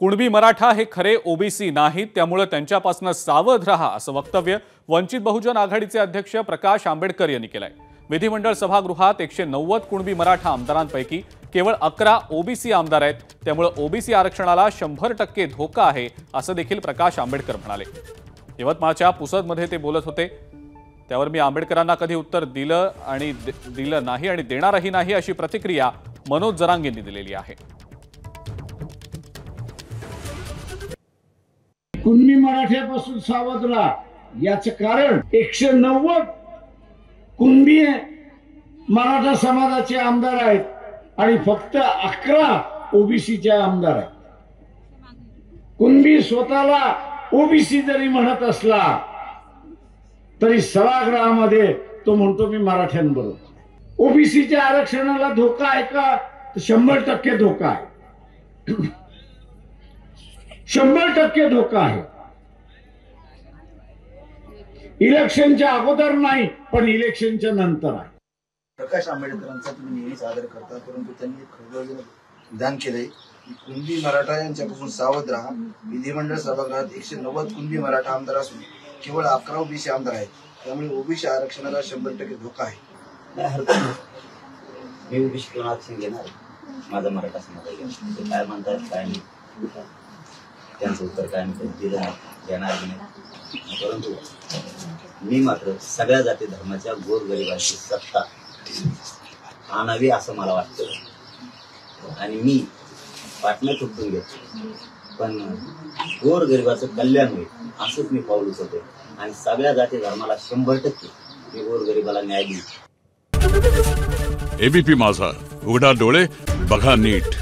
कुणबी मराठा हे खरे ओबीसी नाहीत, त्यामुळे त्यांच्यापासून सावध राहा असं वक्तव्य वंचित बहुजन आघाडीचे अध्यक्ष प्रकाश आंबेडकर यांनी केलंय। विधिमंडळ सभागृहात 190 कुणबी मराठा आमदारांपैकी केवळ 11 ओबीसी आमदार आहेत, त्यामुळे ओबीसी आरक्षणाला 100% धोका आहे असं देखील प्रकाश आंबेडकर म्हणाले। यवतमाळच्या पुसदमध्ये ते बोलत होते। त्यावर मी आंबेडकरांना कधी उत्तर दिलं नाही आणि देणारही नाही अशी प्रतिक्रिया मनोज जरांगेंनी दिलेली आहे। कुणबी मराठ्यापासून सावध राहा याचं कारण 190 कुणबी मराठा समाजाचे आमदार आहेत आणि फक्त 11 ओबीसीचे आमदार आहेत। कुणबी स्वतःला ओबीसी जरी म्हणत असला तरी सभागृहामध्ये तो म्हणतो मी मराठ्यांबरोबर। ओबीसीच्या आरक्षणाला धोका आहे का? 100% धोका आहे। 100% धोका आहे। इलेक्शनच्या अगोदर नाही, पण इलेक्शनच्या नंतर आहे। प्रकाश आंबेडकरांचा तुम्ही नेहमीच आदर करता, परंतु त्यांनी खळबळजनक विधान केलंय की कुणबी मराठा यांच्यापासून सावध राहा। विधिमंडळ सभागृहात 190 कुणबी मराठा आमदार असून केवळ 11 ओबीसी आमदार आहेत, त्यामुळे ओबीसी आरक्षणाला 100% धोका आहे। मी ओबीसी आरक्षण घेणार, माझा मराठा समाज आहे, काय म्हणतात काय नाही, त्यांचं उत्तर काय नाही दिलं नाही, देणार नाही। परंतु मी मात्र सगळ्या जाती धर्माच्या गोरगरिबांची सत्ता आणावी असं मला वाटतं आणि मी पाटणं तुटून घेतो, पण गोरगरिबाचं कल्याण होईल असंच मी पाऊल उचलतो आणि सगळ्या जाती धर्माला 100% मी गोरगरिबाला न्याय देईन। एबीपी माझा, उघडा डोळे बघा नीट।